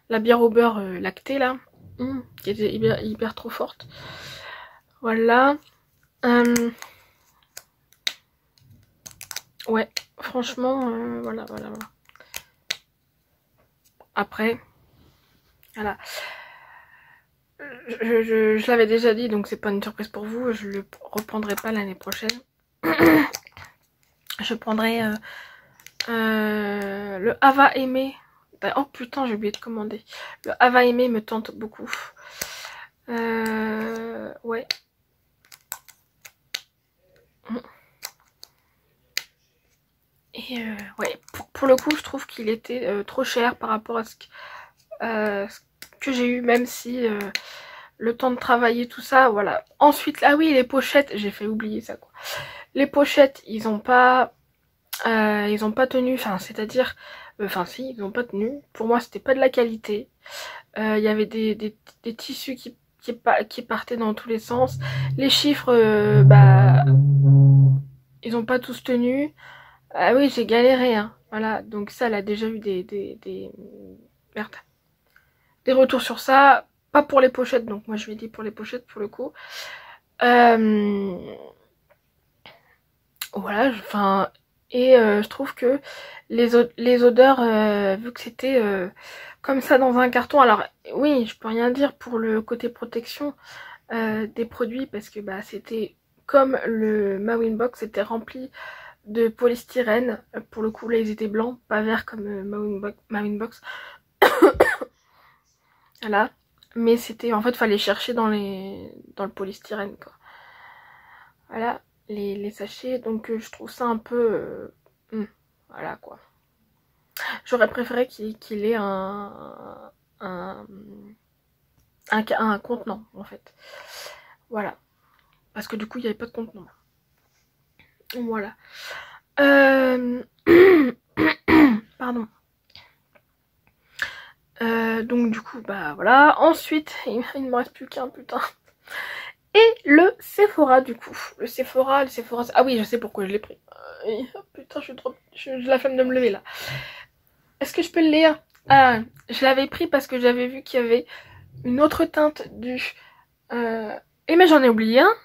la bière au beurre lactée là, qui était hyper trop forte. Voilà. Ouais, franchement, voilà. Après, voilà. Je l'avais déjà dit, donc c'est pas une surprise pour vous. Je le reprendrai pas l'année prochaine. Je prendrai le Ava Aimé. Oh putain, j'ai oublié de commander. Le Ava Aimé me tente beaucoup. Ouais. Et ouais, pour le coup, je trouve qu'il était trop cher par rapport à ce que j'ai eu, même si le temps de travailler tout ça, voilà. Ensuite, ah oui, les pochettes, j'ai fait oublier ça quoi. Les pochettes, ils ont pas tenu, enfin c'est-à-dire, si, ils ont pas tenu. Pour moi, c'était pas de la qualité. Il y avait des tissus qui partaient dans tous les sens. Les chiffres, ils ont pas tous tenu. Ah oui, j'ai galéré, hein. Voilà, donc ça, elle a déjà eu merde. Des retours sur ça. Pas pour les pochettes, donc moi je lui ai dit pour les pochettes pour le coup. Voilà, je trouve que les odeurs, vu que c'était comme ça dans un carton, alors oui, je peux rien dire pour le côté protection des produits, parce que c'était comme le Mawin Box, c'était rempli de polystyrène. Pour le coup là ils étaient blancs, pas verts comme Mawin Box. Voilà, mais c'était, en fait, fallait chercher dans le polystyrène quoi. Voilà, les sachets, donc je trouve ça un peu voilà quoi. J'aurais préféré qu'il ait un contenant en fait. Voilà, parce que du coup il n'y avait pas de contenant. Voilà. Pardon. Donc du coup voilà. Ensuite il ne me reste plus qu'un putain. Et le Sephora du coup. Le Sephora. Ah oui, je sais pourquoi je l'ai pris. Putain, j'ai la flemme de me lever là. Est-ce que je peux le lire? Ah, je l'avais pris parce que j'avais vu qu'il y avait une autre teinte du... Eh mais j'en ai oublié un.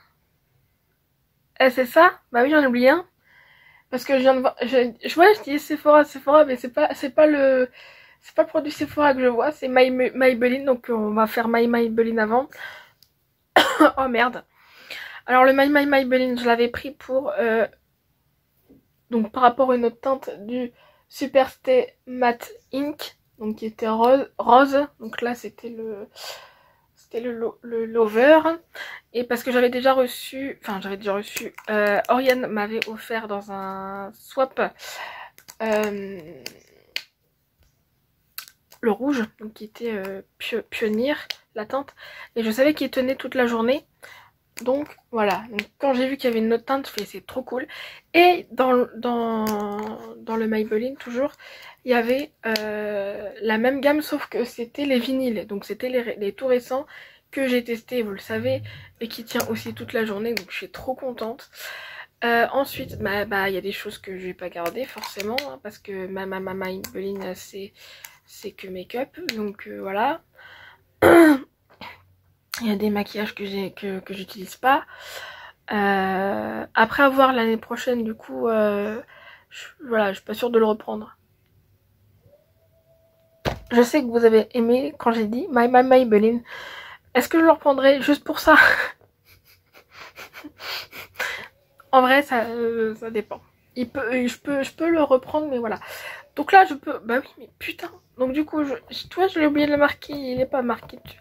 C'est ça? Bah oui, j'en ai oublié un. Parce que je viens de voir... je dis Sephora, mais c'est pas le... C'est pas le produit Sephora que je vois, c'est Maybelline, donc on va faire Maybelline avant. Oh merde. Alors le Maybelline, je l'avais pris pour... donc par rapport à une autre teinte du Superstay Matte Ink, donc qui était rose. Donc là c'était le Lover. Et parce que j'avais déjà reçu, Oriane m'avait offert dans un swap le rouge, donc qui était pionnier, la teinte, et je savais qu'il tenait toute la journée. Donc voilà, donc, quand j'ai vu qu'il y avait une autre teinte, je fais c'est trop cool. Et dans le Maybelline toujours, il y avait la même gamme, sauf que c'était les vinyles, donc c'était les tout récents que j'ai testé, vous le savez, et qui tient aussi toute la journée, donc je suis trop contente. Ensuite, il y a des choses que je vais pas garder forcément, hein, parce que ma Maybelline c'est que make-up, donc voilà. Il y a des maquillages que j'utilise pas. Après avoir l'année prochaine, du coup, je suis pas sûre de le reprendre. Je sais que vous avez aimé quand j'ai dit Maybelline. Est-ce que je le reprendrai juste pour ça? En vrai, ça dépend. Je peux le reprendre, mais voilà. Donc là, je peux... Bah oui, mais putain. Donc du coup, je l'ai oublié de le marquer. Il n'est pas marqué dessus.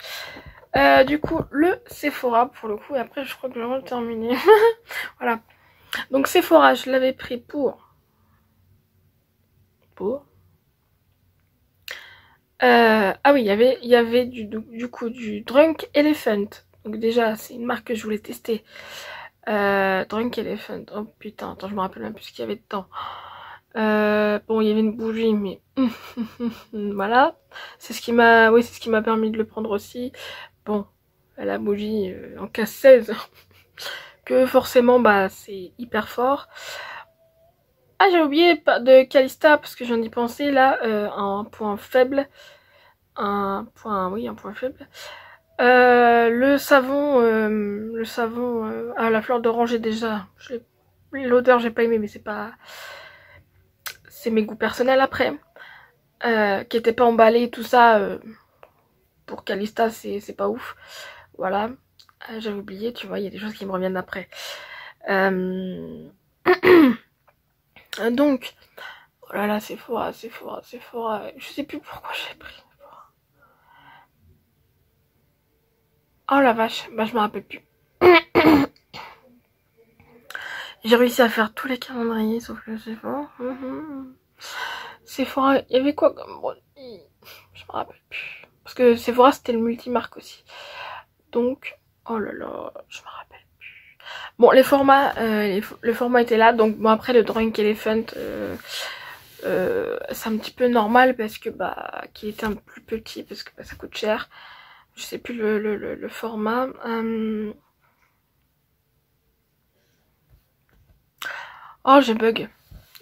Du coup, le Sephora pour le coup, et après je crois que je vais terminer. Voilà. Donc Sephora, je l'avais pris pour. Ah oui, il y avait du coup du Drunk Elephant. Donc déjà, c'est une marque que je voulais tester. Drunk Elephant. Oh putain, attends, je me rappelle même plus ce qu'il y avait dedans. Bon, il y avait une bougie, mais voilà. C'est ce qui m'a, oui, c'est ce qui m'a permis de le prendre aussi. Bon, la bougie en casse 16, que forcément, bah, c'est hyper fort. Ah, j'ai oublié de Calista parce que j'en ai pensé là, un point faible, oui, un point faible. Le savon à la fleur d'oranger déjà. L'odeur, j'ai pas aimé, mais c'est mes goûts personnels après. Qui était pas emballé, tout ça. Pour Calista, c'est pas ouf. Voilà. J'avais oublié, tu vois, il y a des choses qui me reviennent après. Donc, oh là là, Sephora. Je sais plus pourquoi j'ai pris. Oh la vache, bah je me rappelle plus. J'ai réussi à faire tous les calendriers sauf le Sephora. Sephora, il y avait quoi comme produit? Je me rappelle plus. Parce que Sephora c'était le multimarque aussi. Donc, oh là là, je me rappelle plus. Bon, les formats, le format était là. Donc bon, après le Drunk Elephant, c'est un petit peu normal parce que bah, qui était un peu plus petit parce que bah, ça coûte cher. Je sais plus le format. Oh, je bug.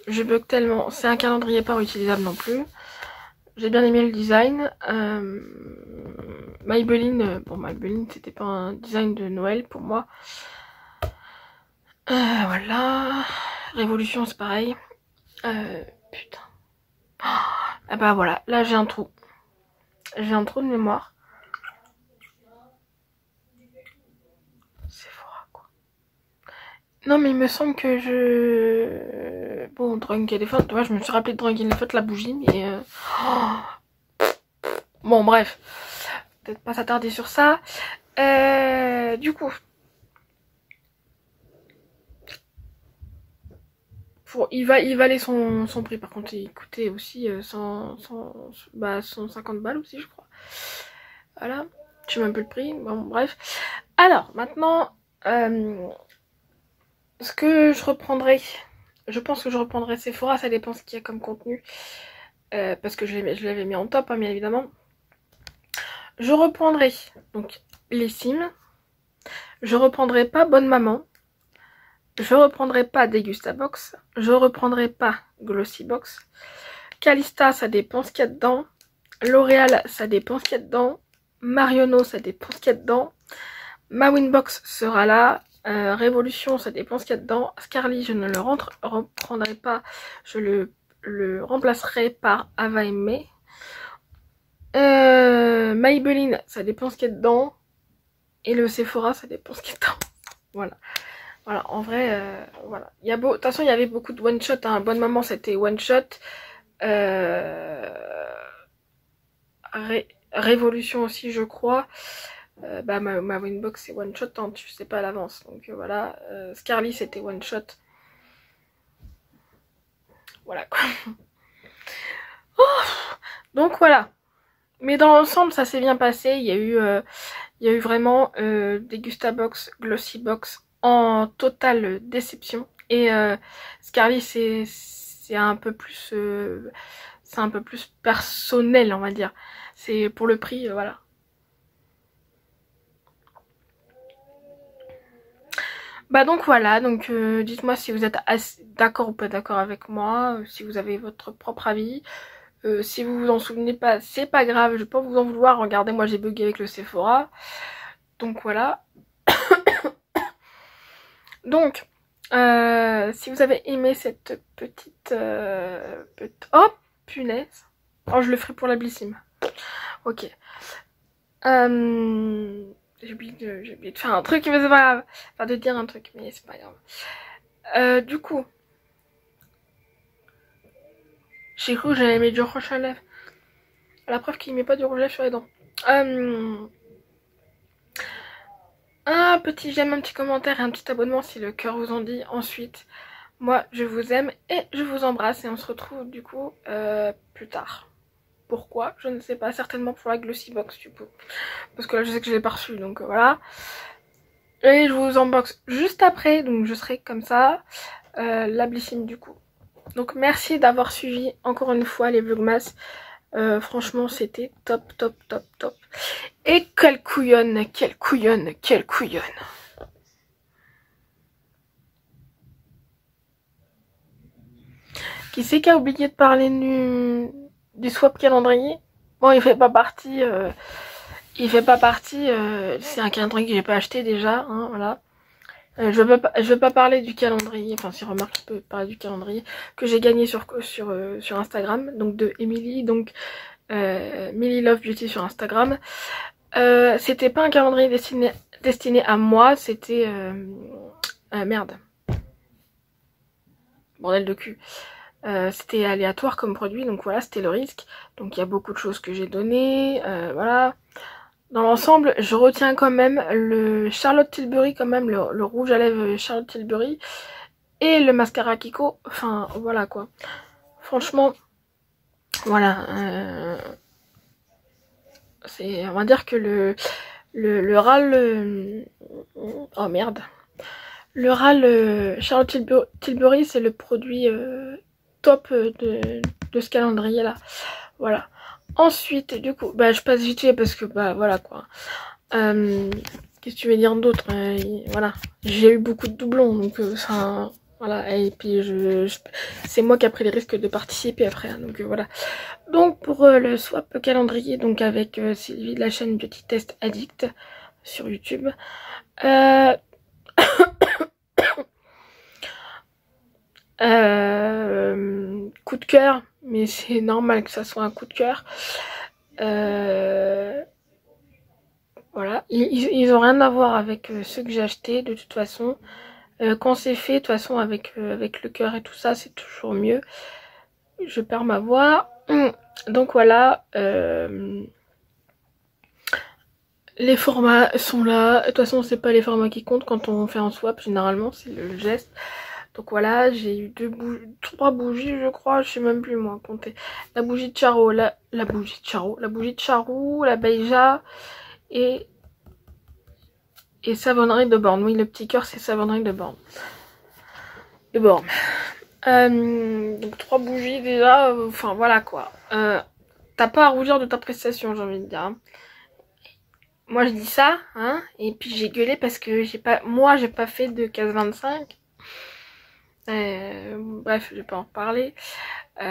Je bug tellement. C'est un calendrier pas réutilisable non plus. J'ai bien aimé le design. Maybelline, bon Maybelline c'était pas un design de Noël pour moi. Voilà. Révolution c'est pareil. Putain. Ah bah voilà, là j'ai un trou. J'ai un trou de mémoire. C'est fort quoi. Non mais il me semble que je... Bon, Drunk Elephant, tu vois, je me suis rappelé de Drunk Elephant, la bougie, mais... Bon bref. Peut-être pas s'attarder sur ça. Du coup... il valait son prix, par contre il coûtait aussi 150 balles aussi je crois. Voilà, je sais même plus le prix, bon bref. Alors maintenant, ce que je reprendrai, je pense que je reprendrai Sephora, ça dépend ce qu'il y a comme contenu. Parce que je l'avais mis en top hein, bien évidemment. Je reprendrai donc les Sims, je reprendrai pas Bonne Maman, je reprendrai pas Degustabox, je reprendrai pas Glossybox. Calista, ça dépend ce qu'il y a dedans. L'Oréal, ça dépend ce qu'il y a dedans. Marionneau, ça dépend ce qu'il y a dedans. Ma Winbox sera là. Révolution, ça dépend ce qu'il y a dedans. Scarly, je ne le reprendrai pas. Je le remplacerai par Ava et May. Maybelline, ça dépend ce qu'il y a dedans. Et le Sephora, ça dépend ce qu'il y a dedans. Voilà. Voilà, en vrai, voilà. De toute façon, il y avait beaucoup de one-shot. Hein. Bonne Maman, c'était one-shot. Révolution aussi, je crois. Bah, ma Winbox, c'est one-shot. Hein, tu sais pas à l'avance. Donc voilà. Scarly, c'était one-shot. Voilà, quoi. Oh, donc voilà. Mais dans l'ensemble, ça s'est bien passé. Il y a eu vraiment Degustabox, Glossybox en totale déception. Et Scarly, c'est un peu plus personnel, on va dire. C'est pour le prix, voilà. Bah donc voilà, donc dites-moi si vous êtes d'accord ou pas d'accord avec moi, si vous avez votre propre avis. Si vous vous en souvenez pas, c'est pas grave, je vais pas vous en vouloir. Regardez, moi j'ai bugué avec le Sephora. Donc voilà. Donc, si vous avez aimé cette petite... Oh, punaise. Oh, je le ferai pour la Blissim. Ok. J'ai oublié de faire un truc, mais c'est pas grave. Enfin, de dire un truc, mais c'est pas grave. Du coup, j'ai cru que j'avais mis du rouge à lèvres. La preuve qu'il met pas du rouge à lèvres sur les dents. un petit j'aime, un petit commentaire et un petit abonnement si le cœur vous en dit. Ensuite, moi je vous aime et je vous embrasse et on se retrouve du coup plus tard. Pourquoi? Je ne sais pas, certainement pour la Glossy Box du coup. Parce que là je sais que je l'ai pas reçu, donc voilà. Et je vous unbox juste après, donc je serai comme ça, la Blissim du coup. Donc merci d'avoir suivi encore une fois les vlogmas. Franchement c'était top top top top. Et quelle couillonne, quelle couillonne, quelle couillonne. Qui c'est qui a oublié de parler du swap calendrier? Bon, il fait pas partie, c'est un calendrier que j'ai pas acheté déjà, hein, voilà. Je veux pas parler du calendrier, enfin si remarque je peux parler du calendrier que j'ai gagné sur Instagram, donc de Emily, donc Millie Love Beauty sur Instagram. C'était pas un calendrier destiné à moi, c'était merde. Bordel de cul. C'était aléatoire comme produit, donc voilà, c'était le risque. Donc il y a beaucoup de choses que j'ai données, voilà. Dans l'ensemble, je retiens quand même le Charlotte Tilbury, quand même, le rouge à lèvres Charlotte Tilbury et le mascara Kiko. Enfin, voilà quoi. Franchement, voilà. On va dire que le râle... oh merde. Le râle Charlotte Tilbury, c'est le produit top de ce calendrier là. Voilà. Ensuite, du coup, bah je passe vite fait parce que bah voilà quoi. Qu'est-ce que tu veux dire d'autre? Voilà. J'ai eu beaucoup de doublons, donc enfin voilà. Et puis c'est moi qui ai pris les risques de participer après, hein, donc voilà. Donc pour le swap calendrier, donc avec Sylvie de la chaîne Beauty Test Addict sur YouTube. Coup de cœur, mais c'est normal que ça soit un coup de cœur. Voilà, ils ont rien à voir avec ceux que j'ai achetés de toute façon. Quand c'est fait, de toute façon avec le cœur et tout ça, c'est toujours mieux. Je perds ma voix. Donc voilà, les formats sont là. De toute façon, c'est pas les formats qui comptent quand on fait un swap, généralement, c'est le geste. Donc voilà, j'ai eu 3 bougies, je crois, je sais même plus moi compter. La bougie de Charo, la bougie de Charou, la Beija et savonnerie de Borne. Oui, le petit cœur, c'est savonnerie de Borne. Donc 3 bougies déjà, enfin voilà quoi. T'as pas à rougir de ta prestation, j'ai envie de dire. Hein. Moi je dis ça, hein, et puis j'ai gueulé parce que j'ai pas fait de case 25. Bref, je vais pas en reparler. Je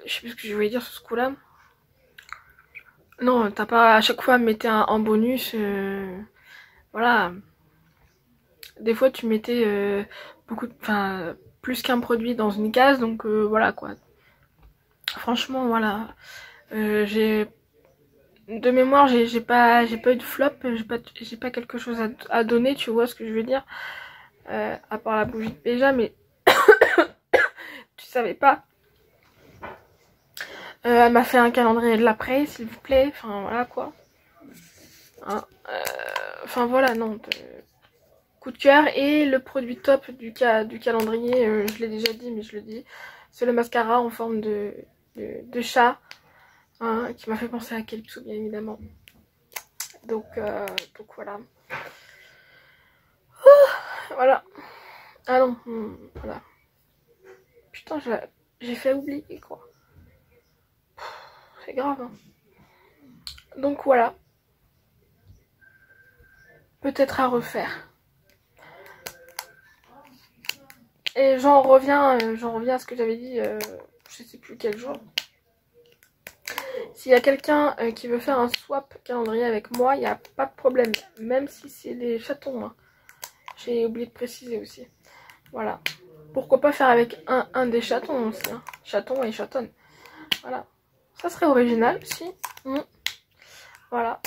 sais plus ce que je voulais dire sur ce coup là. Non, t'as pas à chaque fois mettre en bonus. Voilà. Des fois tu mettais plus qu'un produit dans une case, donc voilà quoi. Franchement voilà. J'ai de mémoire j'ai pas eu de flop, j'ai pas quelque chose à donner, tu vois ce que je veux dire. À part la bougie de Béja, mais tu savais pas. Elle m'a fait un calendrier de l'après, s'il vous plaît. Enfin voilà quoi. Hein, enfin voilà, non. Coup de cœur. Et le produit top du calendrier, je l'ai déjà dit, mais je le dis. C'est le mascara en forme de chat. Hein, qui m'a fait penser à Calypso, bien évidemment. Donc voilà. Voilà. Ah non, voilà. Putain, j'ai fait oublier quoi. C'est grave. Hein. Donc voilà. Peut-être à refaire. Et j'en reviens à ce que j'avais dit, je sais plus quel jour. S'il y a quelqu'un qui veut faire un swap calendrier avec moi, il n'y a pas de problème. Même si c'est des chatons. Hein. J'ai oublié de préciser aussi. Voilà. Pourquoi pas faire avec un des chatons aussi. Hein. Chaton et chatonne. Voilà. Ça serait original aussi. Voilà.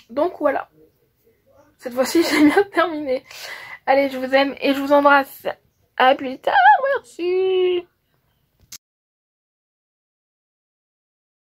Donc voilà. Cette fois-ci, j'ai bien terminé. Allez, je vous aime et je vous embrasse. À plus tard. Merci.